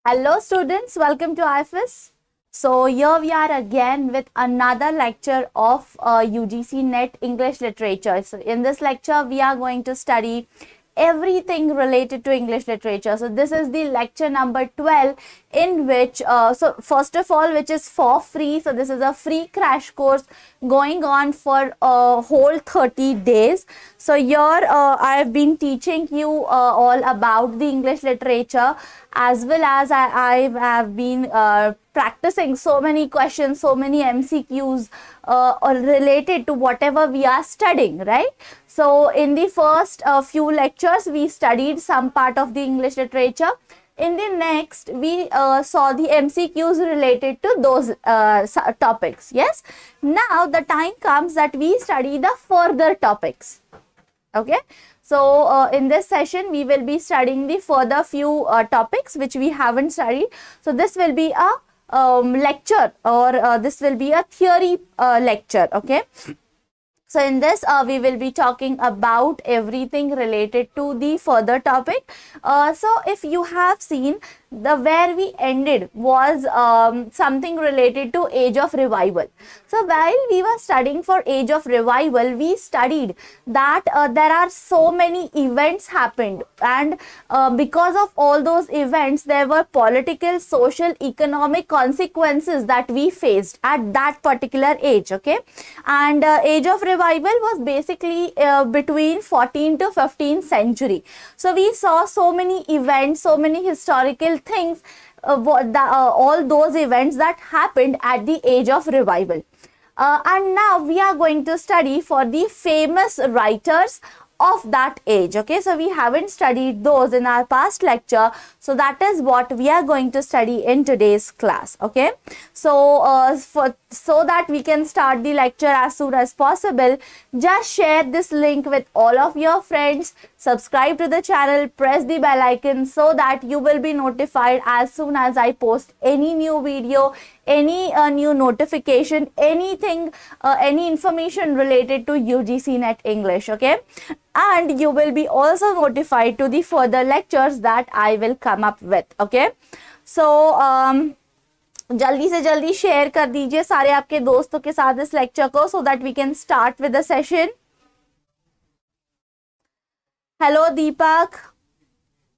Hello students, welcome to IFAS. So here we are again with another lecture of UGC NET English literature. So in this lecture we are going to study everything related to English literature. So this is the lecture number 12 in which, so first of all, which is for free. So this is a free crash course going on for a whole 30 days. So here I have been teaching you all about the English literature, as well as I have been practicing so many questions, so many MCQs related to whatever we are studying, right? So in the first few lectures, we studied some part of the English literature. In the next, we saw the MCQs related to those topics. Yes. Now the time comes that we study the further topics. Okay. So in this session, we will be studying the further few topics which we haven't studied. So this will be a lecture, or this will be a theory lecture. Okay. So in this, we will be talking about everything related to the further topic. So if you have seen, where we ended was something related to age of revival. So while we were studying for age of revival, we studied that there are so many events happened, and because of all those events, there were political, social, economic consequences that we faced at that particular age. Okay, and age of revival was basically between 14th to 15th century. So we saw so many events, so many historical things, all those events that happened at the age of revival. And now we are going to study for the famous writers of that age. Okay, so we haven't studied those in our past lecture, so that is what we are going to study in today's class. Okay, so so that we can start the lecture as soon as possible, just share this link with all of your friends, subscribe to the channel, press the bell icon so that you will be notified as soon as I post any new video, any new notification, anything, any information related to UGC NET English. Okay, and you will be also notified to the further lectures that I will come up with. Okay, so जल्दी से जल्दी share कर दीजिए सारे आपके दोस्तों के साथ इस लेक्चर को, so that we can start with the session. Hello Deepak.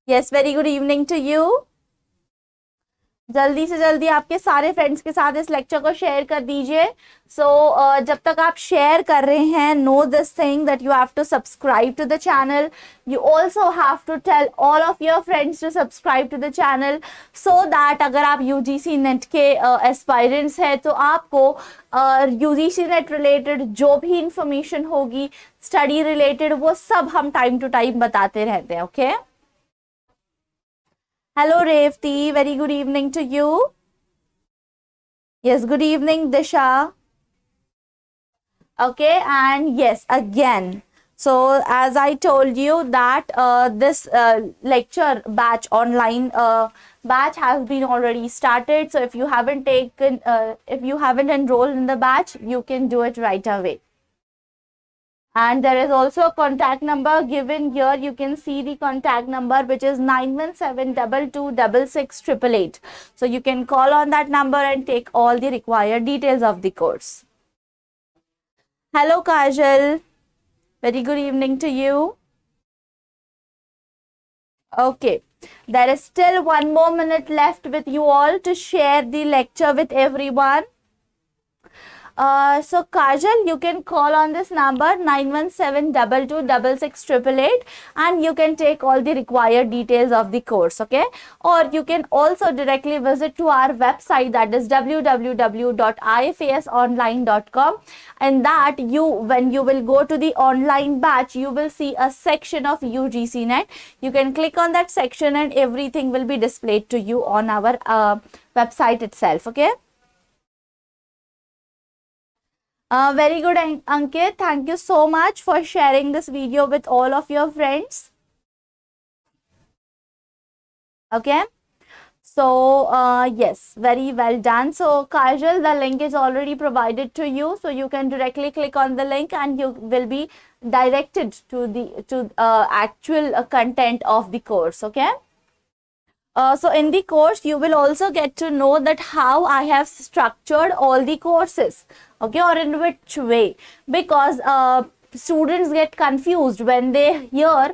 Yes, very good evening to you. जल्दी से जल्दी आपके सारे फ्रेंड्स के साथ इस लेक्चर को शेयर कर दीजिए. सो जब तक आप शेयर कर रहे हैं, know this thing that you have to subscribe to the channel. You also have to tell all of your friends to subscribe to the channel, so that अगर आप यूजीसी नेट के एस्पायरेंट्स हैं तो आपको UGC net related जो भी information होगी, study related, वो सब हम टाइम टू टाइम बताते रहते हैं. Okay. Hello Revati, very good evening to you. Yes, good evening Disha. Okay, and yes, again, so as I told you that this lecture batch, online batch, has been already started. So if you haven't taken, if you haven't enrolled in the batch, you can do it right away. And there is also a contact number given here. You can see the contact number, which is 9172266888. So you can call on that number and take all the required details of the course. Hello Kajal. Very good evening to you. Okay. There is still 1 more minute left with you all to share the lecture with everyone. So Kajal, you can call on this number 9172266888 and you can take all the required details of the course. Okay, or you can also directly visit to our website, that is www.ifasonline.com, and that when you will go to the online batch, you will see a section of UGC NET. You can click on that section and everything will be displayed to you on our website itself. Okay. Very good, Ankit. Thank you so much for sharing this video with all of your friends. Okay. So, yes, very well done. So, Kajal, the link is already provided to you. So, you can directly click on the link and you will be directed to the actual content of the course. Okay. So in the course, you will also get to know that how I have structured all the courses, okay, or in which way, because students get confused when they hear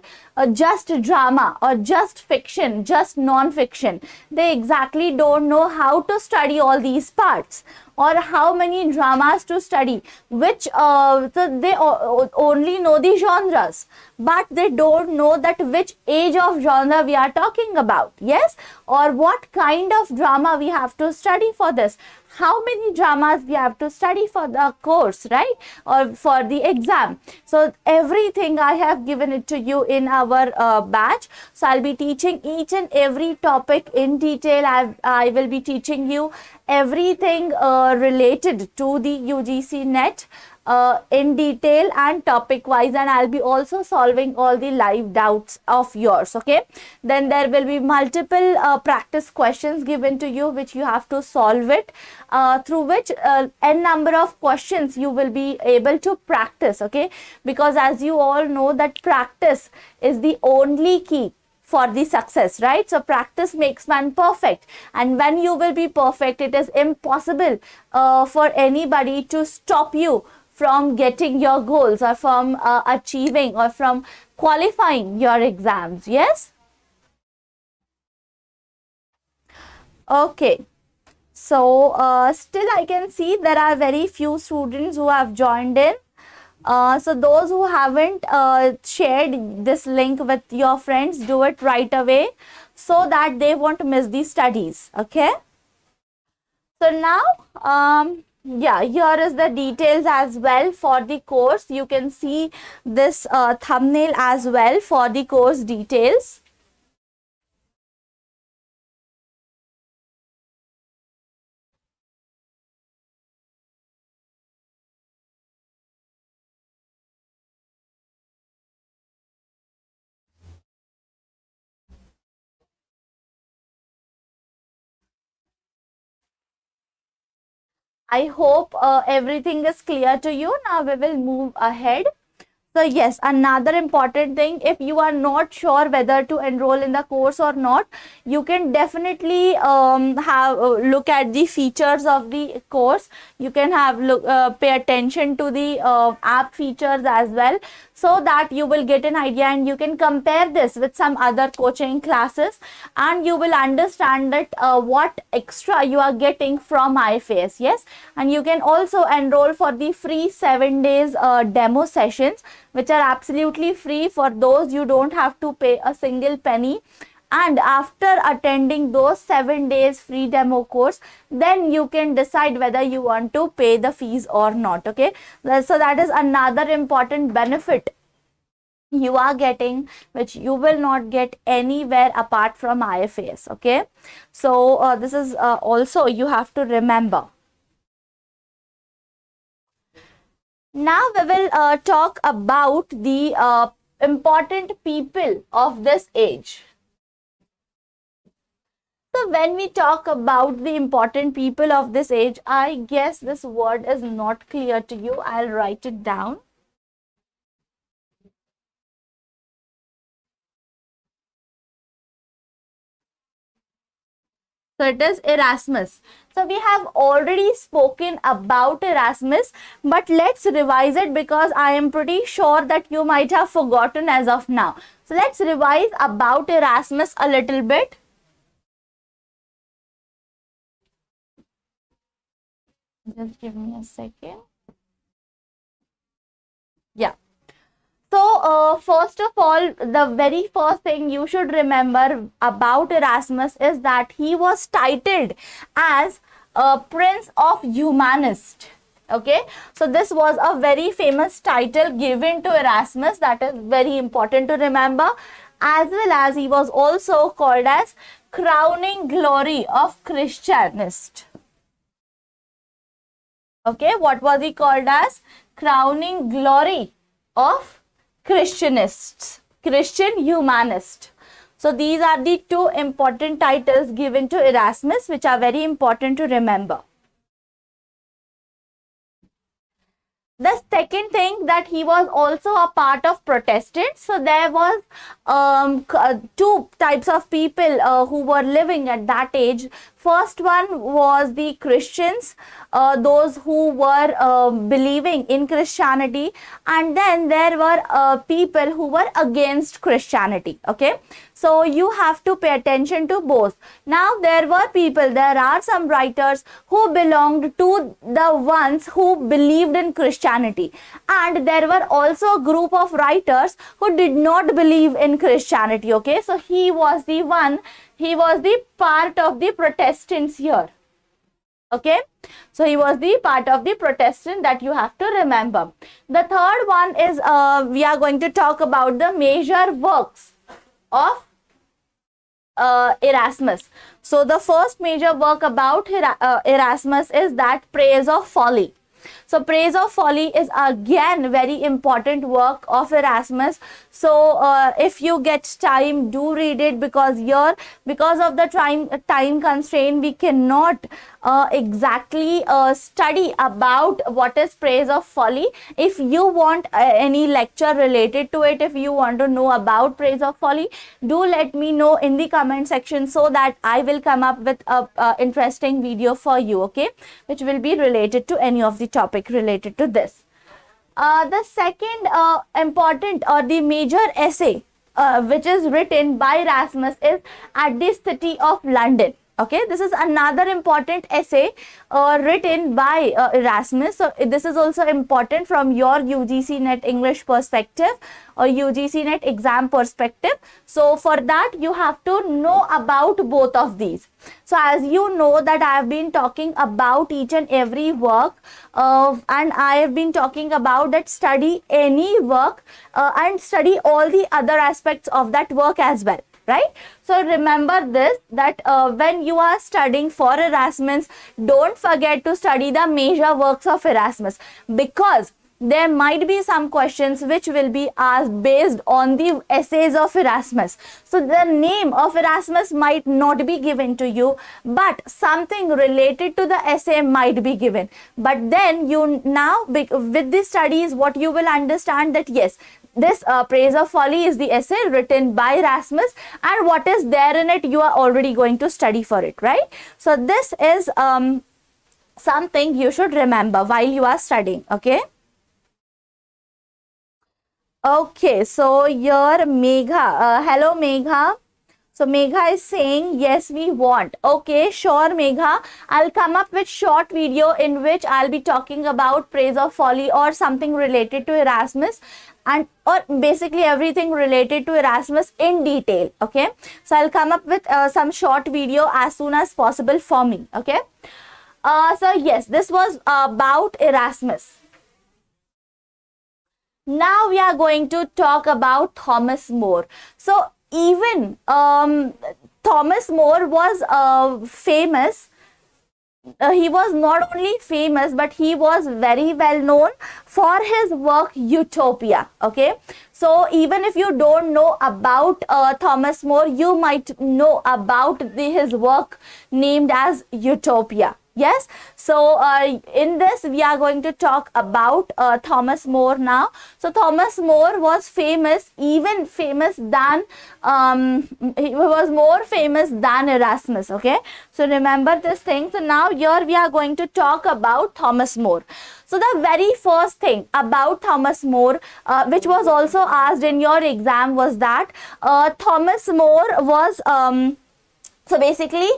just drama or just fiction, just non-fiction. They exactly don't know how to study all these parts or how many dramas to study, which so they only know the genres, but they don't know that which age of genre we are talking about, yes, or what kind of drama we have to study for this, how many dramas we have to study for the course, right, or for the exam. So everything I have given it to you in our batch. So I'll be teaching each and every topic in detail. I will be teaching you everything related to the UGC NET in detail and topic wise, and I'll be also solving all the live doubts of yours, okay. Then there will be multiple practice questions given to you which you have to solve it, through which n number of questions you will be able to practice, okay, because as you all know that practice is the only key for the success, right? So practice makes man perfect, and when you will be perfect, it is impossible for anybody to stop you from getting your goals or from achieving or from qualifying your exams, yes. Okay, so still I can see there are very few students who have joined in. So those who haven't shared this link with your friends, do it right away so that they won't miss the studies, okay. So now yeah, here is the details as well for the course. You can see this thumbnail as well for the course details. I hope everything is clear to you. Now we will move ahead. So yes, another important thing, if you are not sure whether to enroll in the course or not, you can definitely have look at the features of the course. You can have pay attention to the app features as well, so that you will get an idea and you can compare this with some other coaching classes, and you will understand that what extra you are getting from IFAS, yes. And you can also enroll for the free 7 days demo sessions, which are absolutely free. For those, you don't have to pay a single penny, and after attending those 7 days free demo course, then you can decide whether you want to pay the fees or not, okay. So that is another important benefit you are getting, which you will not get anywhere apart from IFAS, okay. So this is also you have to remember. Now we will talk about the important people of this age. So when we talk about the important people of this age, I guess this word is not clear to you. I'll write it down. So it is Erasmus. So we have already spoken about Erasmus, but let's revise it because I am pretty sure that you might have forgotten as of now. So let's revise about Erasmus a little bit. Just give me a second. Yeah. So first of all, the very first thing you should remember about Erasmus is that he was titled as Prince of Humanist. Okay, so this was a very famous title given to Erasmus. That is very important to remember. As well as he was also called as crowning glory of Christianist. Okay, what was he called as? Crowning glory of Christianists, Christian humanist. So these are the two important titles given to Erasmus, which are very important to remember. The second thing, that he was also a part of Protestants. So there was two types of people who were living at that age. First one was the Christians, those who were believing in Christianity, and then there were people who were against Christianity. Okay, so you have to pay attention to both. Now there are some writers who belonged to the ones who believed in Christianity, and there were also a group of writers who did not believe in Christianity. Okay, so he was the part of the Protestants here. Okay, so he was the part of the Protestant, that you have to remember. The third one is we are going to talk about the major works of Erasmus. So the first major work about Erasmus is that Praise of Folly. So Praise of Folly is again very important work of Erasmus. So if you get time, do read it, because of the time constraint, we cannot exactly study about what is Praise of Folly. If you want any lecture related to it, if you want to know about Praise of Folly, do let me know in the comment section, so that I will come up with a interesting video for you, okay, which will be related to any of the topic related to this. The second important or the major essay which is written by Erasmus is At the City of London. Okay, this is another important essay written by Erasmus. So this is also important from your UGC NET English perspective or UGC NET exam perspective. So for that, you have to know about both of these. So as you know that I have been talking about each and every work and I have been talking about that study any work and study all the other aspects of that work as well. Right? So remember this, that when you are studying for Erasmus, don't forget to study the major works of Erasmus, because there might be some questions which will be asked based on the essays of Erasmus. So the name of Erasmus might not be given to you, but something related to the essay might be given. But then you now, with the studies, what you will understand that yes, this Praise of Folly is the essay written by Erasmus, and what is there in it, you are already going to study for it, right? So this is something you should remember while you are studying, okay? Okay, so your Megha, hello Megha. So Megha is saying, yes, we want. Okay, sure Megha. I'll come up with short video in which I'll be talking about Praise of Folly or something related to Erasmus, and or basically everything related to Erasmus in detail. Okay, so I'll come up with some short video as soon as possible for me. Okay, so yes, this was about Erasmus. Now we are going to talk about Thomas More. So even Thomas More was famous. He was not only famous, but he was very well known for his work Utopia. Okay, so even if you don't know about Thomas More, you might know about his work named as Utopia. Yes, so in this we are going to talk about Thomas More now. So Thomas More was famous, even famous than he was more famous than Erasmus. Okay, so remember this thing. So now here we are going to talk about Thomas More. So the very first thing about Thomas More, which was also asked in your exam, was that Thomas More was so basically,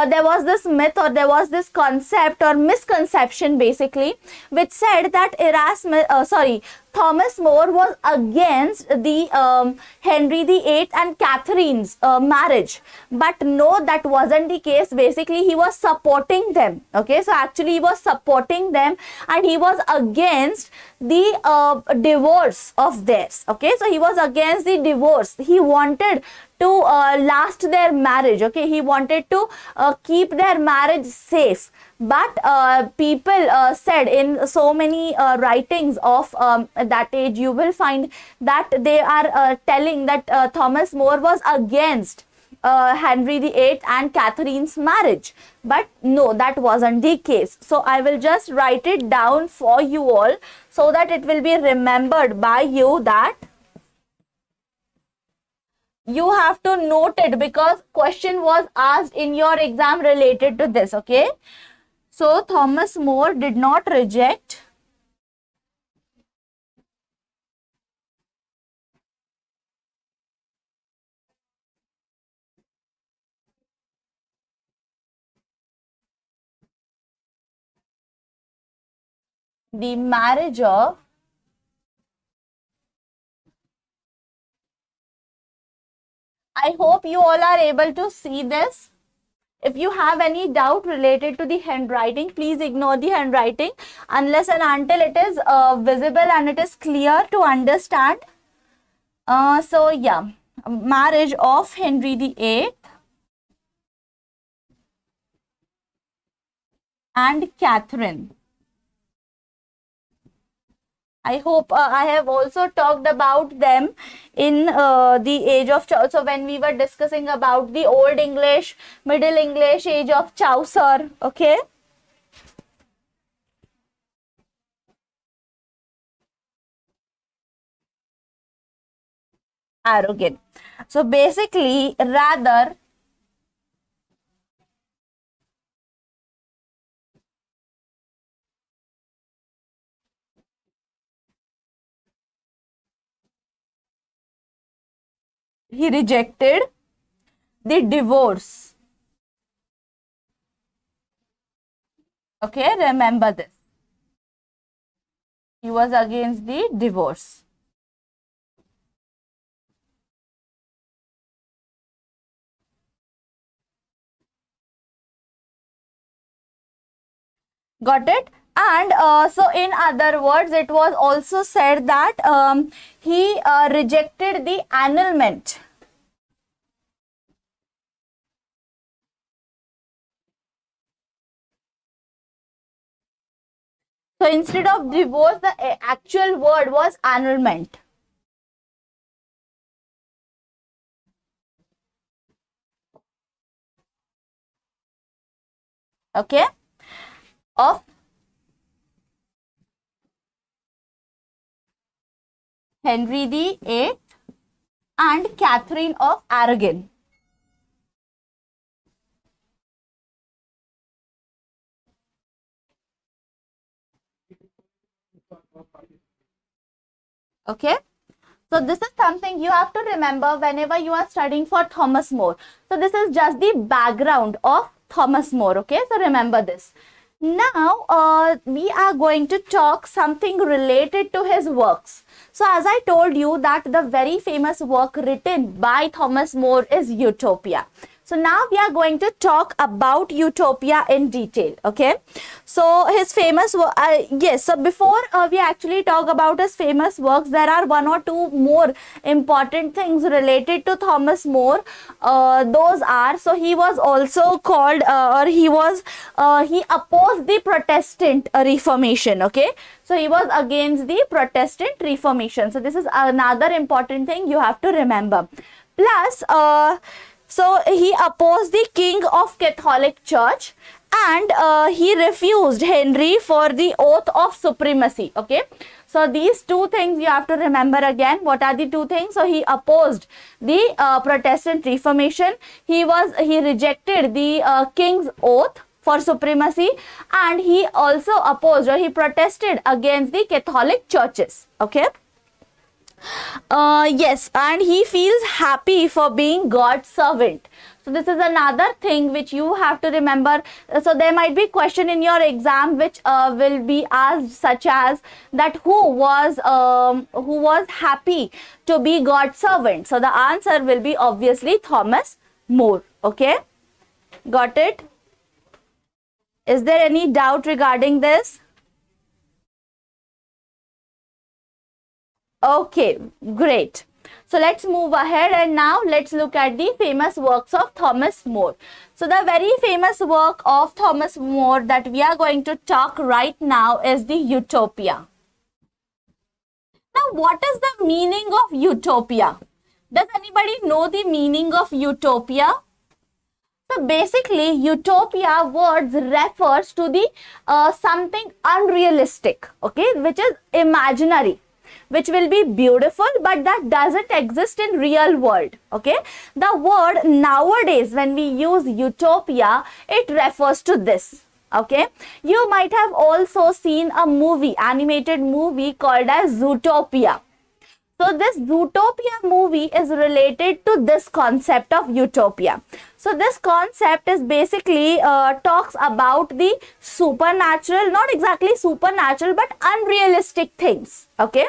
there was this myth, or there was this concept or misconception basically, which said that Thomas More was against the Henry VIII and Catherine's marriage. But no, that wasn't the case. Basically, he was supporting them. Okay, so actually he was supporting them, and he was against the divorce of theirs. Okay, so he was against the divorce. He wanted to last their marriage. Okay, he wanted to keep their marriage safe. But people said in so many writings of that age, you will find that they are telling that Thomas More was against Henry VIII and Catherine's marriage. But no, that wasn't the case. So I will just write it down for you all so that it will be remembered by you, that you have to note it, because question was asked in your exam related to this. Okay, so Thomas More did not reject the marriage of I hope you all are able to see this. If you have any doubt related to the handwriting, please ignore the handwriting unless and until it is visible and it is clear to understand. So yeah, marriage of Henry VIII and Catherine. I hope I have also talked about them in the age of Chaucer. So when we were discussing about the Old English, Middle English, age of Chaucer. Okay. Arrogant. So basically, rather he rejected the divorce. Okay, remember this. He was against the divorce. Got it? And so in other words, it was also said that he rejected the annulment. So instead of divorce, the actual word was annulment. Okay, of Henry VIII and Catherine of Aragon. Okay, so this is something you have to remember whenever you are studying for Thomas More. So this is just the background of Thomas More. Okay, so remember this. Now we are going to talk something related to his works. So as I told you that the very famous work written by Thomas More is Utopia. So now we are going to talk about Utopia in detail. Okay, so his famous work, yes, so before we actually talk about his famous works, there are one or two more important things related to Thomas More. Those are, so he was also called he opposed the Protestant Reformation. Okay, so he was against the Protestant Reformation. So this is another important thing you have to remember. Plus so he opposed the king of Catholic Church, and he refused Henry for the oath of supremacy. Okay, so these two things you have to remember again. What are the two things? So he opposed the Protestant Reformation. He rejected the king's oath for supremacy, and he also opposed, or he protested against the Catholic churches. Okay. Yes, and he feels happy for being God's servant. So this is another thing which you have to remember. So there might be question in your exam which will be asked, such as that who was happy to be God's servant. So the answer will be obviously Thomas More. Okay, got it? Is there any doubt regarding this? Okay, great. So let's move ahead, and now let's look at the famous works of Thomas More. So the very famous work of Thomas More that we are going to talk right now is the Utopia. Now, what is the meaning of Utopia? Does anybody know the meaning of utopia? So basically, utopia words refers to the something unrealistic, okay, which is imaginary, which will be beautiful, but that doesn't exist in real world, okay. The word nowadays, when we use utopia, it refers to this, okay. You might have also seen a movie, animated movie called as Zootopia. So this Zootopia movie is related to this concept of utopia. So this concept is basically talks about the supernatural, not exactly supernatural, but unrealistic things. Okay.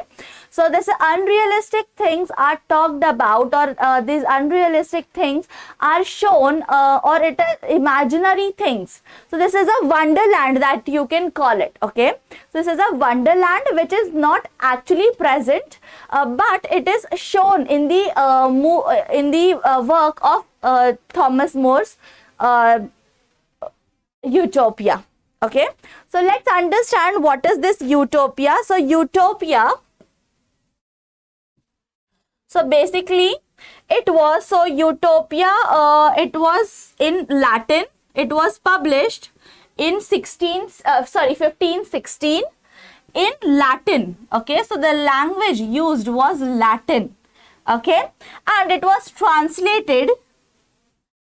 So this unrealistic things are talked about, or these unrealistic things are shown, or it is imaginary things. So this is a wonderland that you can call it. Okay. So this is a wonderland which is not actually present, but it is shown in the work of Thomas More's Utopia. Okay. So let's understand what is this utopia. So utopia, so basically it was, so utopia, it was in Latin. It was published in 1516 in Latin. Okay, so the language used was Latin. Okay, and it was translated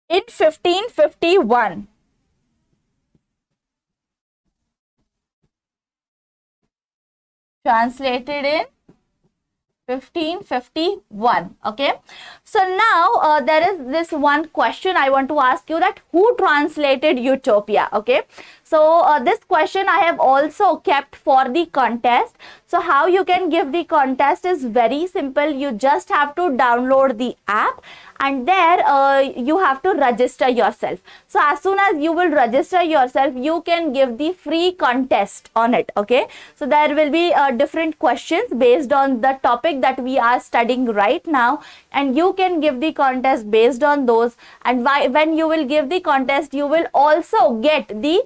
in 1551. Translated in 1551. Okay, so now there is this one question I want to ask you, that who translated utopia? Okay, so this question I have also kept for the contest. So how you can give the contest is very simple. You just have to download the app, and there you have to register yourself. So as soon as you will register yourself, you can give the free contest on it. Okay, so there will be different questions based on the topic that we are studying right now, and you can give the contest based on those. And when you will give the contest, you will also get the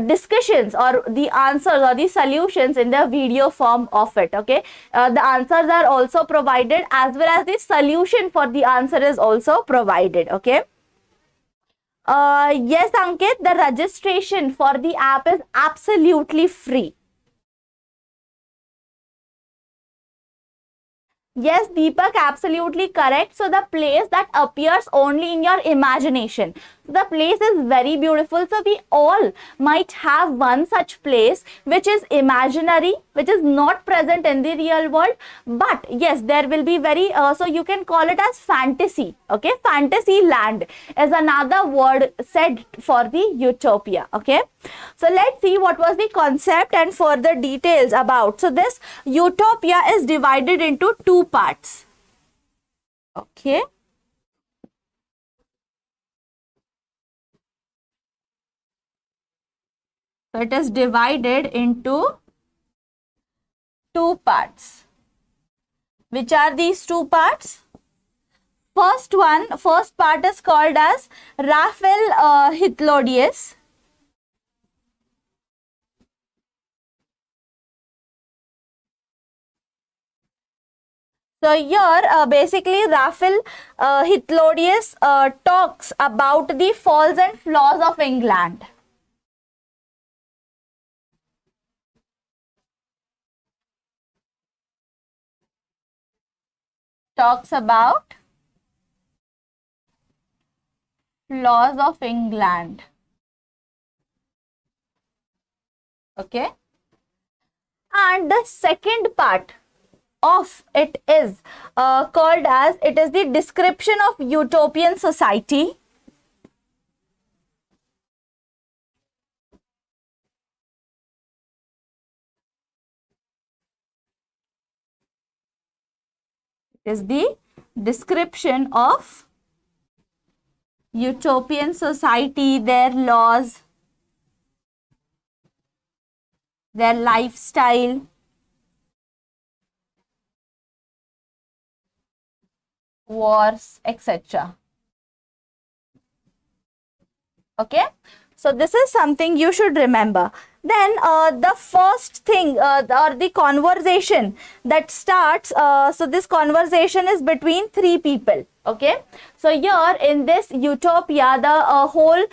discussions or the answers or the solutions in the video form of it. Okay, the answers are also provided, as well as the solution for the answer is also provided. Okay. Yes, Ankit, the registration for the app is absolutely free. Yes, Deepak, absolutely correct. So the place that appears only in your imagination. So the place is very beautiful. So we all might have one such place which is imaginary, which is not present in the real world. But yes, there will be very, so you can call it as fantasy. Okay, fantasy land is another word said for the utopia. Okay, so let's see what was the concept and further details about. So this utopia is divided into two parts. Okay. So it is divided into two parts. Which are these two parts? First part is called as Raphael Hythlodius. So here basically Raphael Hythlodius talks about the faults and flaws of England. Talks about flaws of England. Okay. And the second part of it is called as, it is the description of utopian society. It is the description of utopian society, their laws, their lifestyle, wars, etc. Okay, so this is something you should remember. then the first thing or the conversation that starts, so this conversation is between three people. Okay, so here in this utopia, the whole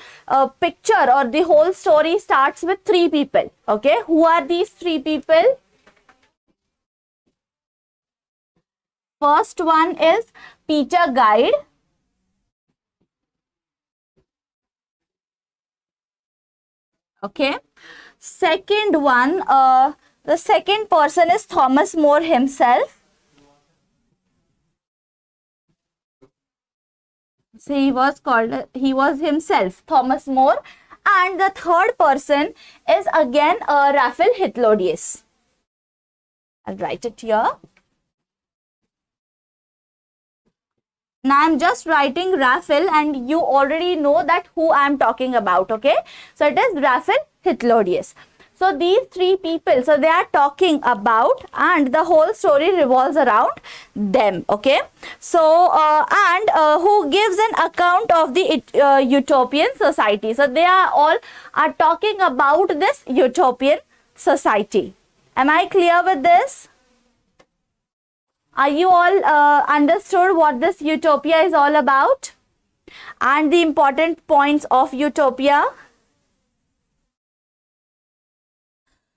picture or the whole story starts with three people. Okay, who are these three people? First one is Peter Guide. Okay, second one, the second person is Thomas More himself. So he was himself Thomas More. And the third person is again Raphael Hythlodius. I'll write it here. Now I'm just writing Raphael, and you already know that who I'm talking about. Okay, so it is Raphael Hythlodius. So these three people, so they are talking about, and the whole story revolves around them. Okay, so who gives an account of the utopian society. So they are all talking about this utopian society. Am I clear with this? Are you all understood what this utopia is all about and the important points of utopia?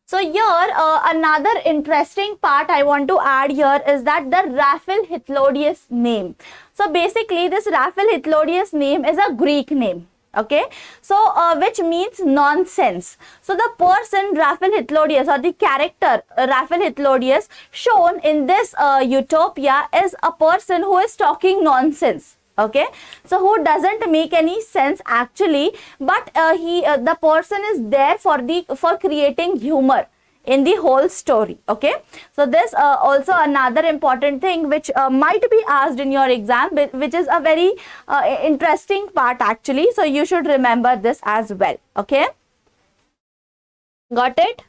So here another interesting part I want to add here is that the Raphael Hythlodius name. So basically this Raphael Hythlodius name is a Greek name. Okay, so which means nonsense. So the person Raphael Hythlodius, or the character Raphael Hythlodius shown in this utopia, is a person who is talking nonsense. Okay, so who doesn't make any sense actually, but the person is there for creating humor in the whole story. Okay, so this also another important thing which might be asked in your exam, which is a very interesting part actually, so you should remember this as well. Okay, got it?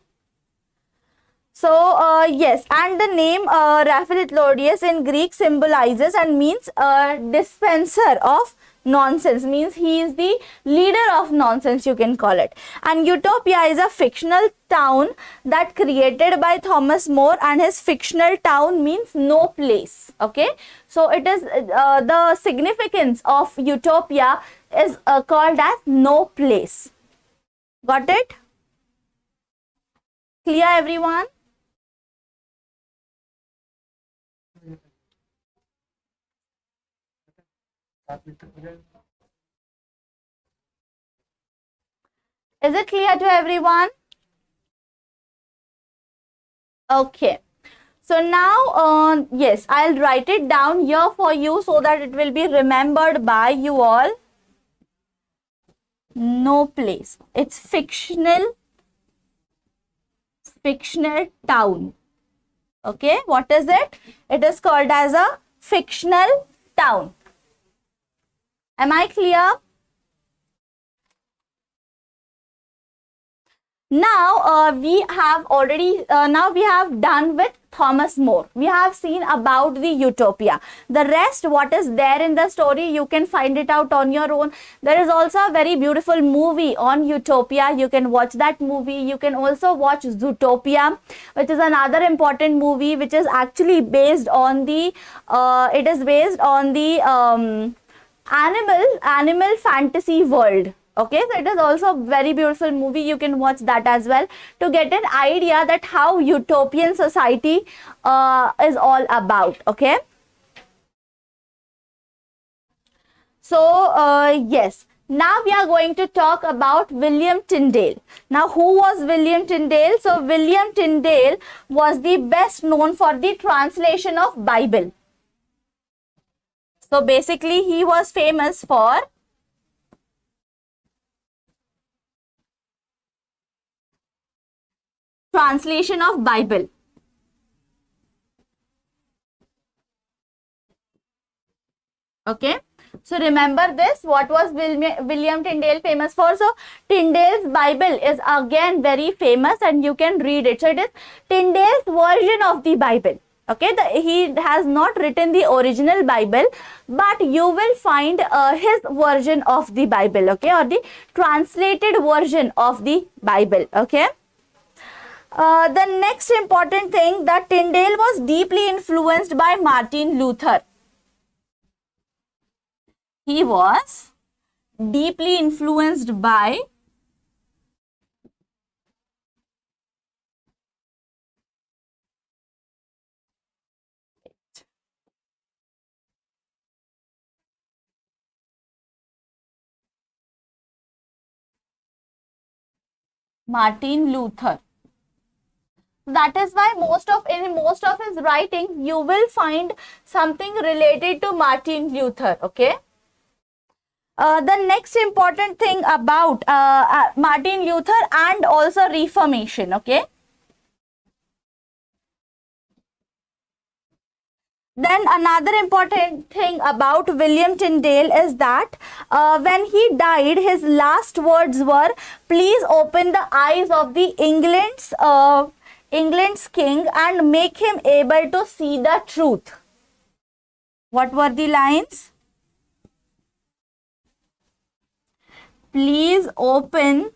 So yes, and the name Raphael Hythlodius in Greek symbolizes and means dispenser of nonsense, means he is the leader of nonsense, you can call it. And utopia is a fictional town that created by Thomas More, and his fictional town means no place. Okay, so it is the significance of utopia is called as no place. Got it? Clear everyone? Is it clear to everyone? Okay, so now yes, I'll write it down here for you so that it will be remembered by you all. No place, it's fictional town. Okay, what is it? It is called as a fictional town. Am I clear? Now we have done with Thomas More. We have seen about the utopia. The rest, what is there in the story, you can find it out on your own. There is also a very beautiful movie on utopia. You can watch that movie. You can also watch Zootopia, which is another important movie, which is actually based on the animal fantasy world. Okay, so it is also a very beautiful movie. You can watch that as well to get an idea that how utopian society is all about. Okay, so yes, now we are going to talk about William Tyndale. Now, who was William Tyndale? So William Tyndale was the best known for the translation of Bible. So basically he was famous for translation of Bible. Okay, so remember this, what was William Tyndale famous for? So Tyndale's Bible is again very famous and you can read it. So it is Tyndale's version of the Bible. Okay, he has not written the original Bible, but you will find his version of the Bible. Okay, or the translated version of the Bible. Okay, The next important thing, that Tyndale was deeply influenced by Martin Luther. He was deeply influenced by Martin Luther. That is why in most of his writings you will find something related to Martin Luther. Okay. The next important thing about Martin Luther and also Reformation. Okay. Then another important thing about William Tyndale is that when he died, his last words were, "Please open the eyes of the England's king and make him able to see the truth." What were the lines? Please open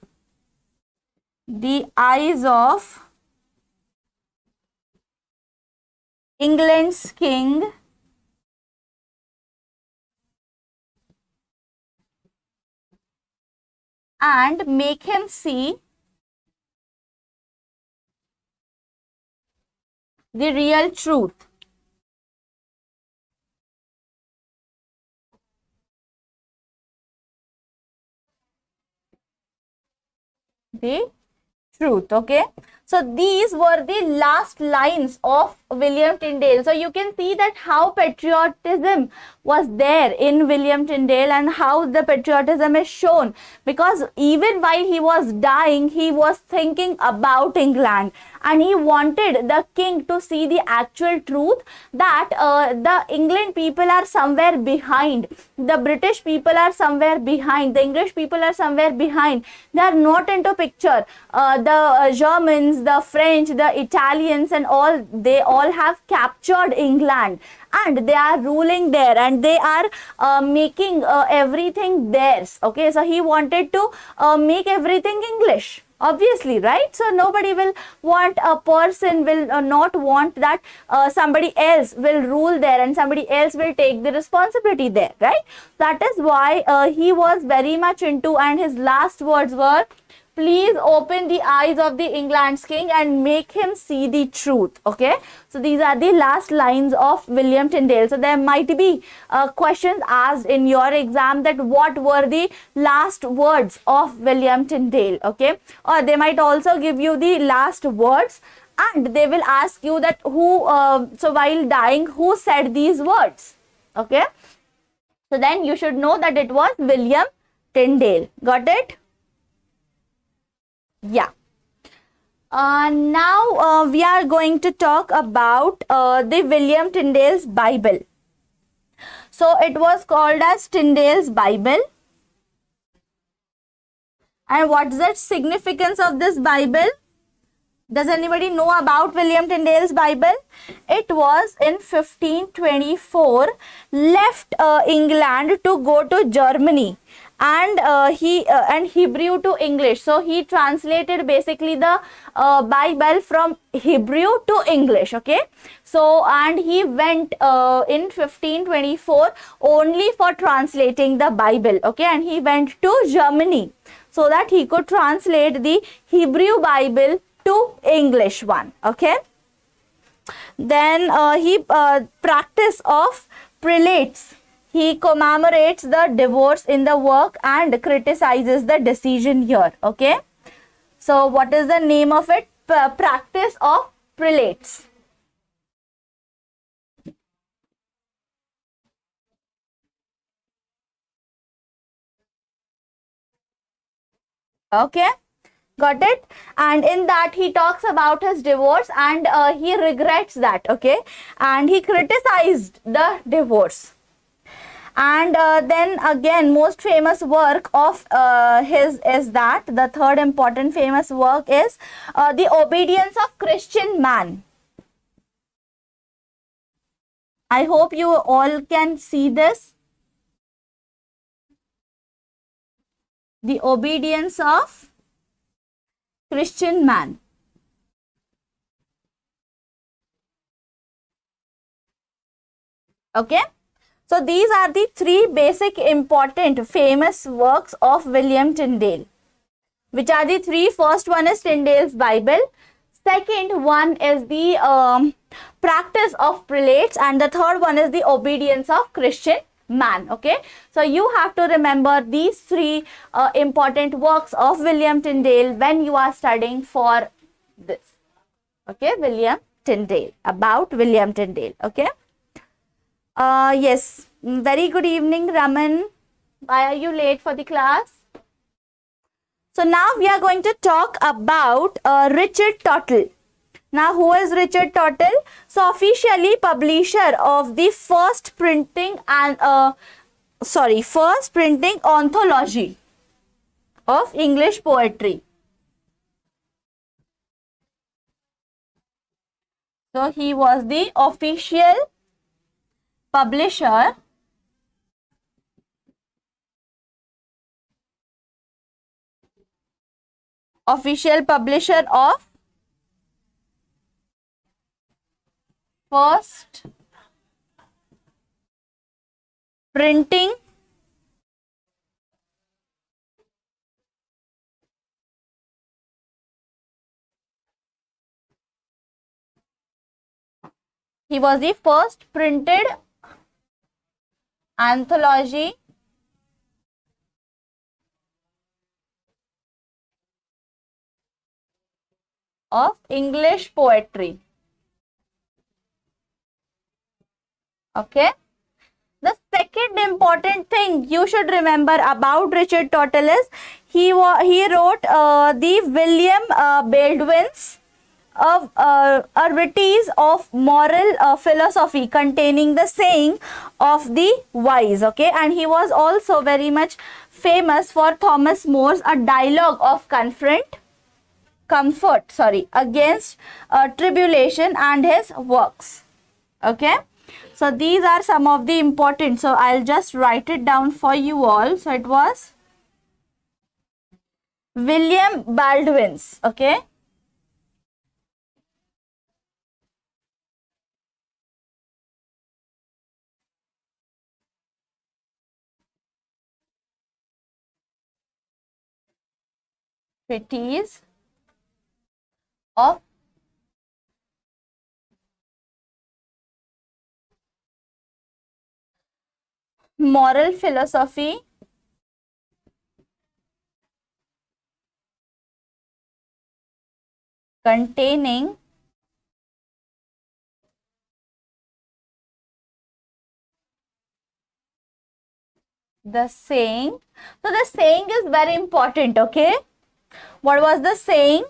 the eyes of England's king and make him see the real truth. The truth. Okay. So these were the last lines of William Tyndale. So you can see that how patriotism was there in William Tyndale and how the patriotism is shown, because even while he was dying, he was thinking about England and he wanted the king to see the actual truth, that the England people are somewhere behind, the British people are somewhere behind, the English people are somewhere behind, they are not into picture. The Germans, the French, the Italians and all, they all have captured England and they are ruling there and they are making everything theirs. Okay, so he wanted to make everything English, obviously, right? So nobody will want, a person will not want that somebody else will rule there and somebody else will take the responsibility there, right? That is why he was very much into, and his last words were, "Please open the eyes of the England's king and make him see the truth." Okay, so these are the last lines of William Tyndale. So there might be questions asked in your exam that what were the last words of William Tyndale. Okay, or they might also give you the last words and they will ask you that who, so while dying, who said these words. Okay, so then you should know that it was William Tyndale. Got it? Yeah. Now we are going to talk about the William Tyndale's Bible. So it was called as Tyndale's Bible. And what's the significance of this Bible? Does anybody know about William Tyndale's Bible? It was in 1524, left England to go to Germany, and and Hebrew to English. So he translated basically the Bible from Hebrew to English. Okay, so and he went in 1524 only for translating the Bible. Okay, and he went to Germany so that he could translate the Hebrew Bible to English one. Okay, then he practice of prelates. He commemorates the divorce in the work and criticizes the decision here. Okay, so what is the name of it? Practice of prelates. Okay, got it? And in that he talks about his divorce and he regrets that. Okay, and he criticized the divorce. And then again, most famous work of his is that, the third important famous work is The Obedience of Christian Man. I hope you all can see this. The Obedience of Christian Man. Okay. So these are the three basic important famous works of William Tyndale. Which are the three? First one is Tyndale's Bible. Second one is the practice of prelates, and the third one is the obedience of Christian man. Okay, so you have to remember these three important works of William Tyndale when you are studying for this. Okay, William Tyndale, about William Tyndale. Okay. Yes, very good evening, Raman. Why are you late for the class? So now we are going to talk about Richard Tottle. Now, who is Richard Tottle? So, officially publisher of the first printing anthology of English poetry. So, he was the official publisher of first printing he was the first printed anthology of English poetry. Okay. The second important thing you should remember about Richard Tottle is he wrote the William Baldwin's a treatise of moral philosophy containing the saying of the wise. Okay, and he was also very much famous for Thomas More's a dialogue of comfort against tribulation and his works. Okay, so these are some of the important, so I'll just write it down for you all. So it was William Baldwin's. Okay, treatise of moral philosophy containing the saying. So the saying is very important. Okay, what was the saying?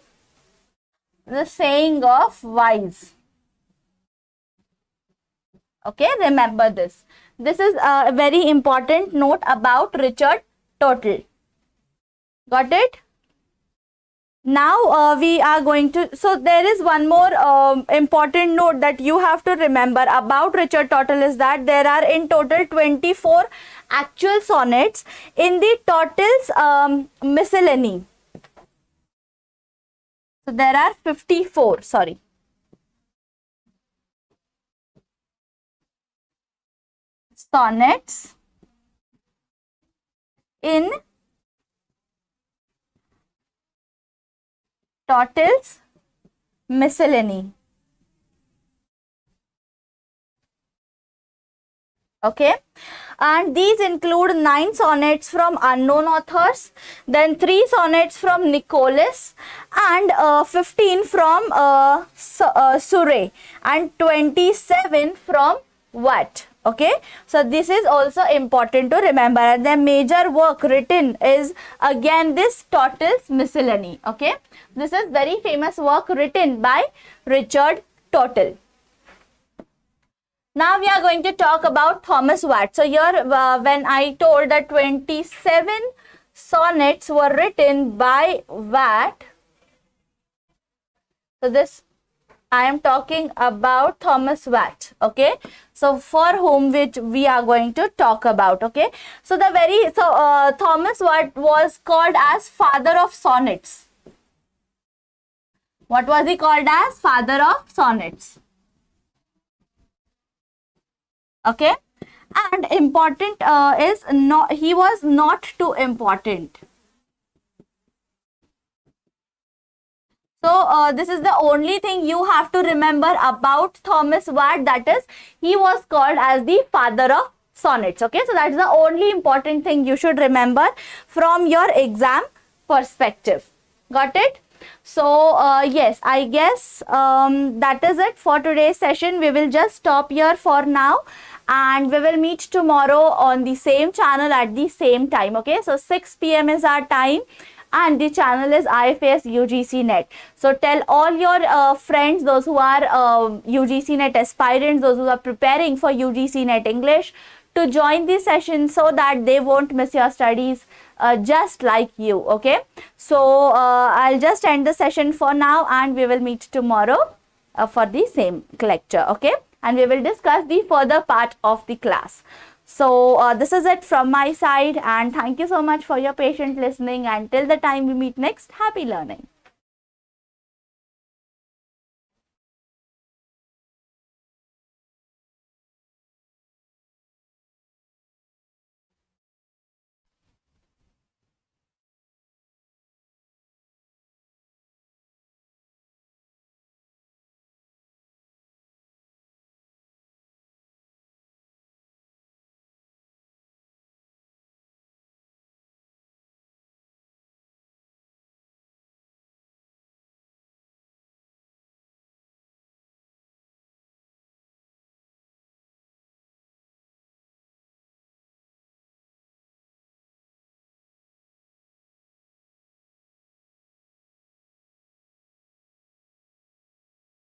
The saying of wise. Okay, remember this. This is a very important note about Richard Tottle. Got it? Now we are going to, so there is one more important note that you have to remember about Richard Tottle is that there are in total 24 actual sonnets in the Tottle's miscellany. So there are 54, sonnets in Tottle's miscellany. Okay, and these include 9 sonnets from unknown authors, then 3 sonnets from Nicholas, and 15 from Surrey, and 27 from Watt. Okay, so this is also important to remember. And the major work written is again this Tottle's miscellany. Okay, this is very famous work written by Richard Tottle. Now we are going to talk about Thomas Wyatt. So here when I told that 27 sonnets were written by Wyatt, so this I am talking about Thomas Wyatt. Okay, so for whom which we are going to talk about. Okay, so Thomas Wyatt was called as father of sonnets. What was he called as? Father of sonnets. Okay, and important is not, he was not too important. So this is the only thing you have to remember about Thomas Wyatt, that is he was called as the father of sonnets. Okay, so that's the only important thing you should remember from your exam perspective. Got it? So yes, I guess that is it for today's session. We will just stop here for now, and we will meet tomorrow on the same channel at the same time. Okay, so 6 p.m. is our time, and the channel is IFAS UGC NET. So tell all your friends, those who are UGC NET aspirants, those who are preparing for UGC NET English, to join the session so that they won't miss your studies just like you. Okay, so I'll just end the session for now, and we will meet tomorrow for the same lecture. Okay, and we will discuss the further part of the class. So this is it from my side, and thank you so much for your patient listening. And till the time we meet next, happy learning.